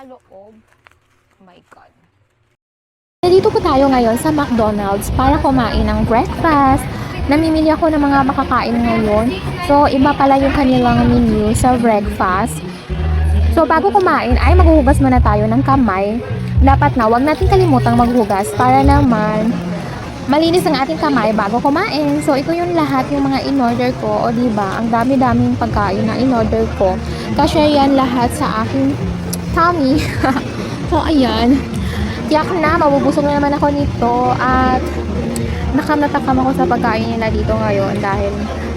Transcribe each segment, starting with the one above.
loob. Oh my God. Nandito po tayo ngayon sa McDonald's para kumain ng breakfast. Namimili ako ng mga makakain ngayon. So, iba pala yung kanilang menu sa breakfast. So, bago kumain ay maghuhugas muna tayo ng kamay. Dapat na, wag natin kalimutang maghugas para naman malinis ang ating kamay bago kumain. So, ito yung lahat yung mga in-order ko. O, diba? Ang dami-daming pagkain na in-order ko. Kasi yan lahat sa aking tummy. So, ayan. Tiyak na, mabubusog na naman ako nito at natakam ako sa pagkain nila dito ngayon dahil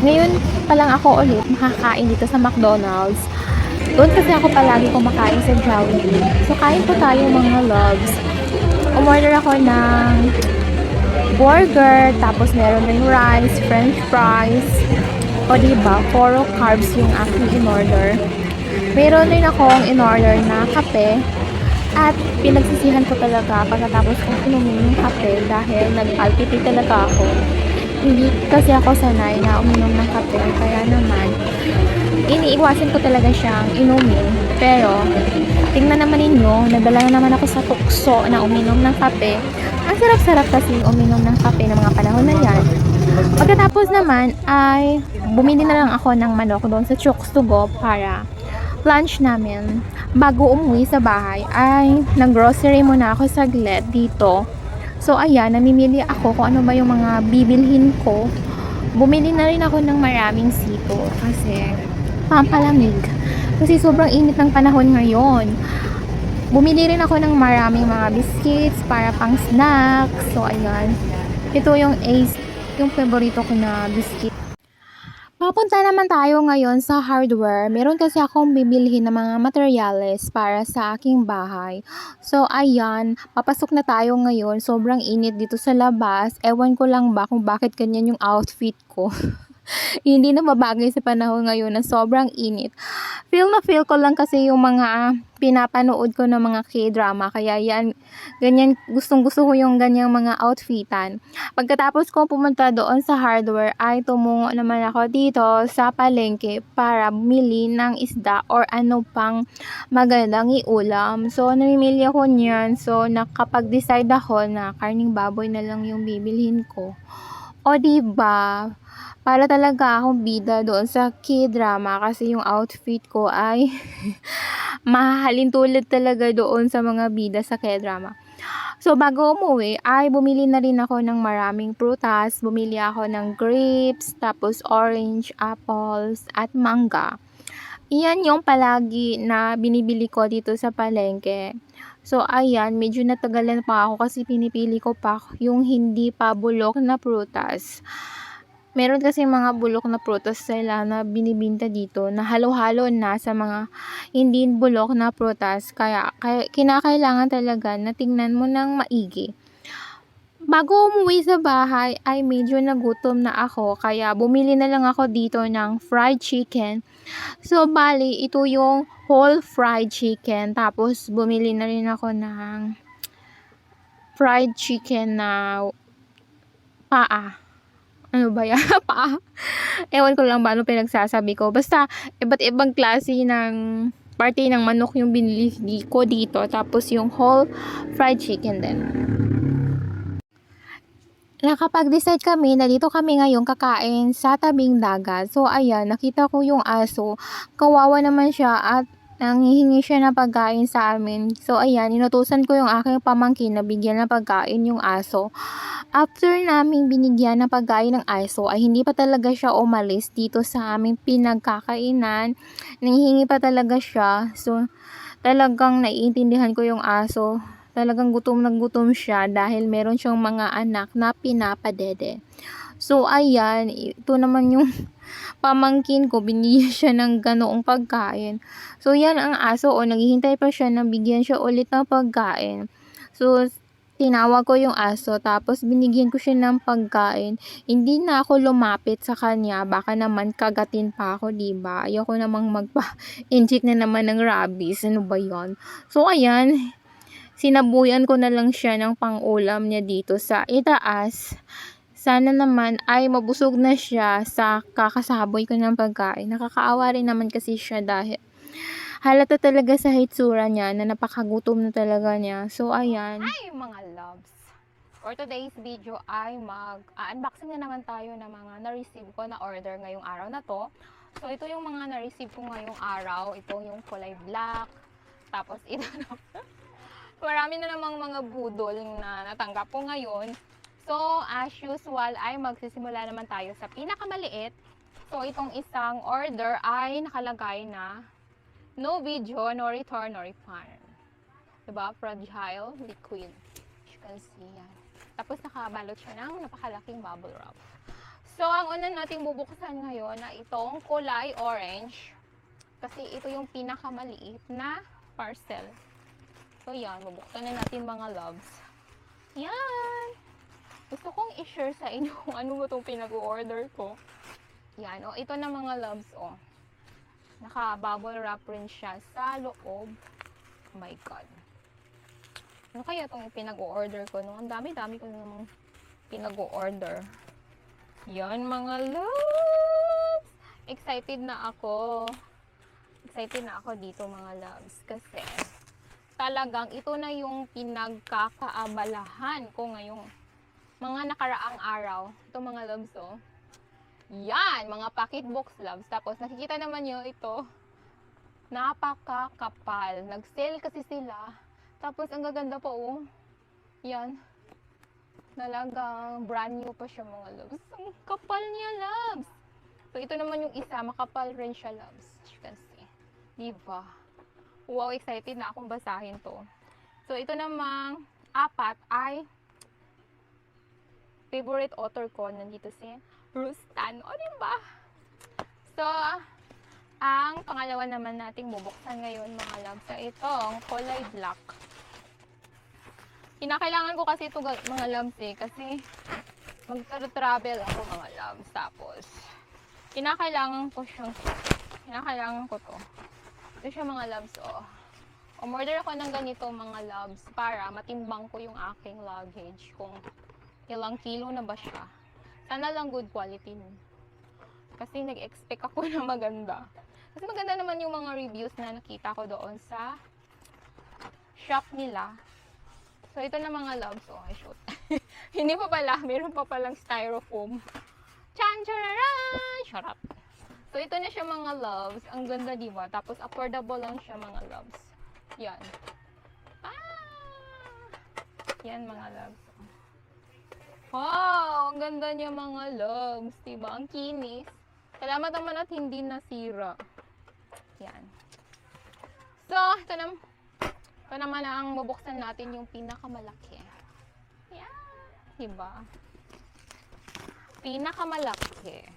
ngayon pa lang ako ulit makakain dito sa McDonald's. Doon kasi ako palagi kumakain sa Jollibee. So, kain po tayo mga loves. Umorder ako ng burger, tapos meron din rice, french fries. O diba, 4 carbs yung aking in-order. Meron din akong in-order na kape. At pinagsisihan ko talaga pagkatapos kong inumin yung kape dahil nag-palpitate talaga ako. Hindi kasi ako sanay na uminom ng kape, kaya naman iniiwasan ko talaga siyang inumin. Pero tingnan naman ninyo, nadala na naman ako sa tukso na uminom ng kape. Ang sarap-sarap kasi uminom ng kape ng mga panahon na yan. Pagkatapos naman ay bumili na lang ako ng manok doon sa Chooks to Go para lunch namin. Bago umuwi sa bahay ay nag-grocery muna ako saglit dito. So ayan, namimili ako kung ano ba yung mga bibilhin ko. Bumili na rin ako ng maraming sito kasi pampalamig. Kasi sobrang init ng panahon ngayon. Bumili rin ako ng maraming mga biscuits para pang snacks. So ayan, ito yung Ace, yung favorito ko na biscuit. Papunta naman tayo ngayon sa hardware. Meron kasi akong bibilhin ng mga materyales para sa aking bahay. So, ayan, papasok na tayo ngayon. Sobrang init dito sa labas. Ewan ko lang ba kung bakit ganyan yung outfit ko. Hindi na mabagay sa panahon ngayon na sobrang init. Feel na feel ko lang kasi yung mga pinapanood ko ng mga K-drama. Kaya yan, ganyan, gustong-gusto ko yung ganyang mga outfitan. Pagkatapos ko pumunta doon sa hardware, ay tumungo naman ako dito sa palengke para bumili ng isda or ano pang magandang iulam. So, namimili ako niyan. So, nakapag-decide ako na karning baboy na lang yung bibilhin ko. O, diba? Para talaga akong bida doon sa K-drama kasi yung outfit ko ay mahahalin tulad talaga doon sa mga bida sa K-drama. So, bago umuwi, ay bumili na rin ako ng maraming prutas. Bumili ako ng grapes, tapos orange, apples, at mangga. Iyan yung palagi na binibili ko dito sa palengke. So, ayan, medyo natagalan pa ako kasi pinipili ko pa yung hindi pa bulok na prutas. Meron kasi mga bulok na prutas sila na binibinta dito na halo-halo na sa mga hindi bulok na prutas. Kaya kinakailangan talaga na tingnan mo ng maigi. Bago umuwi sa bahay ay medyo nagutom na ako kaya bumili na lang ako dito ng fried chicken. So, bali, ito yung whole fried chicken. Tapos, bumili na rin ako ng fried chicken na paa. Ano ba yan? Paa. Ewan ko lang ba ano pinagsasabi ko. Basta, iba't ibang klase ng parte ng manok yung binili ko dito. Tapos, yung whole fried chicken din. Nakapag-decide kami na dito kami ngayon kakain sa tabing dagat. So, ayan, nakita ko yung aso. Kawawa naman siya at nanghihingi siya ng pagkain sa amin. So, ayan, inutusan ko yung aking pamangkin na bigyan ng pagkain yung aso. After naming binigyan ng pagkain ng aso, ay hindi pa talaga siya umalis dito sa aming pinagkakainan. Nanghihingi pa talaga siya. So, talagang naiintindihan ko yung aso. Talagang gutom na gutom siya dahil meron siyang mga anak na pinapadede. So, ayan, ito naman yung pamangkin ko, binigyan siya ng ganoong pagkain. So, yan ang aso, naghihintay pa siya na bigyan siya ulit ng pagkain. So, tinawag ko yung aso, tapos binigyan ko siya ng pagkain. Hindi na ako lumapit sa kanya, baka naman kagatin pa ako, diba? Ayoko namang magpa-inject na naman ng rabies, ano ba yon? So, ayan, sinabuyan ko na lang siya ng pang-ulam niya dito sa itaas. Sana naman ay mabusog na siya sa kakasaboy ko ng pagkain. Nakakaawa rin naman kasi siya dahil Halata talaga sa hitsura niya na napakagutom na talaga niya. So, ayan. Hi mga loves! For today's video ay mag-unboxing na naman tayo ng mga na-receive ko na order ngayong araw na to. So, ito yung mga na-receive ko ngayong araw. Ito yung kulay black. Tapos, ito na. Marami na namang mga budol na natanggap ko ngayon. So, as usual ay magsisimula naman tayo sa pinakamaliit. So, itong isang order ay nakalagay na no video, no return, no refund. Diba? Fragile liquid. As you can see yan. Tapos nakabalot siya ng napakalaking bubble wrap. So, ang una nating bubuksan ngayon na itong kulay orange. Kasi ito yung pinakamaliit na parcel. So, yan. Bubuksan na natin mga loves. Yan! Gusto kong i-share sa inyo kung ano ba itong pinag-order ko. Yan. O, ito na mga loves, o. Naka-bubble wrap rin siya sa loob. Oh my God. Ano kaya itong pinag-order ko? No? Ang dami-dami ko namang pinag-order. Yan mga loves! Excited na ako. Excited na ako dito mga loves. Kasi talagang ito na yung pinagkakaabalahan ko ngayong mga nakaraang araw. Ito mga loves, oh. Yan! Mga pocket box loves. Tapos nakikita naman nyo ito. Napakakapal. Nag-sale kasi sila. Tapos, ang gaganda pa, oh. Yan. Talagang brand new pa siya, mga loves. Ang kapal niya, loves. So, ito naman yung isa. Makapal rin siya, loves. As you can see. Diba? Wow, excited na akong basahin to. So, ito namang apat ay favorite author ko. Nandito si Rustan. O, diba? So, ang pangalawa naman nating bubuksan ngayon, mga loves, ay itong kulay black. Kinakailangan ko kasi ito, mga loves, kasi mag-travel ako, mga loves. Tapos, kinakailangan ko to. Ito siya, mga loves, oh. Umorder ako ng ganito, mga loves, para matimbang ko yung aking luggage kung ilang kilo na ba siya. Sana lang good quality nun. Kasi nag-expect ako na maganda. Kasi maganda naman yung mga reviews na nakita ko doon sa shop nila. So, ito na mga loves. Oh, I shoot. Hindi pa pala. Meron pa palang styrofoam. Chan-chararan! Shut up. So, ito na siya mga loves. Ang ganda, diba? Tapos, affordable lang siya mga loves. Yan. Yan mga loves. Wow! Ang ganda niya mga loves. Diba? Ang kinis. Salamat naman at hindi nasira. Yan. So, ito naman ang bubuksan natin yung pinakamalaki. Yan. Diba? Pinakamalaki.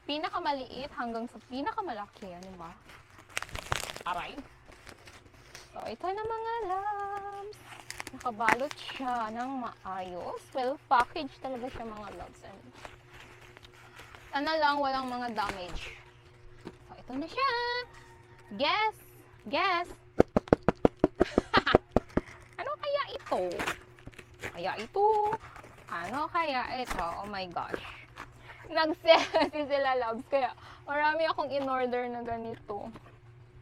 Pinakamaliit hanggang sa pinakamalaki. Ano ba? Aray. So, ito na mga loves. Nakabalot siya ng maayos. Well, package talaga siya mga loves. Sana lang walang mga damage. So, ito na siya. Guess! Guess! Ano kaya ito? Ano kaya ito? Oh my gosh. Nag-sale kasi sila loves. Kaya marami akong in-order na ganito.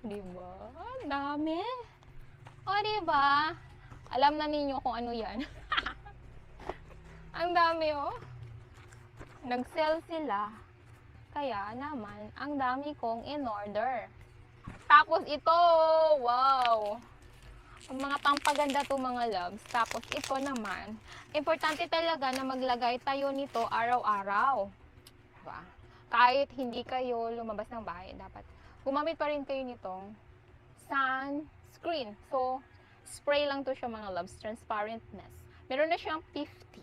Diba? Ang dami. O diba? Alam na ninyo kung ano yan. Ang dami, oh. Nag-sell sila. Kaya naman, ang dami kong in-order. Tapos ito, wow! Ang mga pampaganda to mga loves. Tapos ito naman, importante talaga na maglagay tayo nito araw-araw. Diba? Kahit hindi kayo lumabas ng bahay, dapat gumamit pa rin kayo nitong sunscreen. So, spray lang to siya mga loves, transparentness. Meron na siyang 50.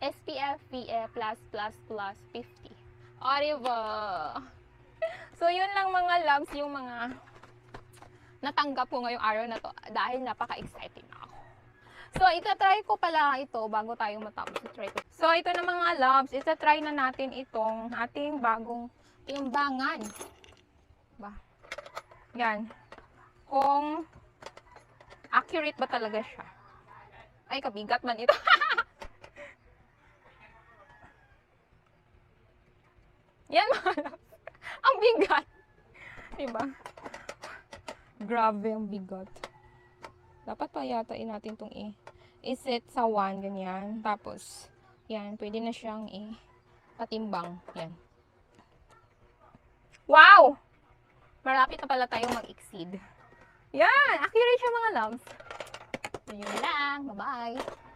SPF, PF+++, 50. O, diba? So, yun lang mga loves, yung mga natanggap ko ngayong araw na to dahil napaka-excited na ako. So, itatry ko pala ito bago tayo matapos. So, ito na mga loves, itatry na natin itong ating bagong timbangan. Ba? Yan. Kung accurate ba talaga siya. Ay, kabigat man ito. Yan mga loves. Ang bigat. Diba? Grabe ang bigat. Dapat pa yatain natin itong i-set sa 1, ganyan. Tapos, yan, pwede na siyang patimbang. Yan. Wow! Malapit na pala tayong mag-exceed. Yan! Accurate siya mga loves. So, yun lang. Bye-bye!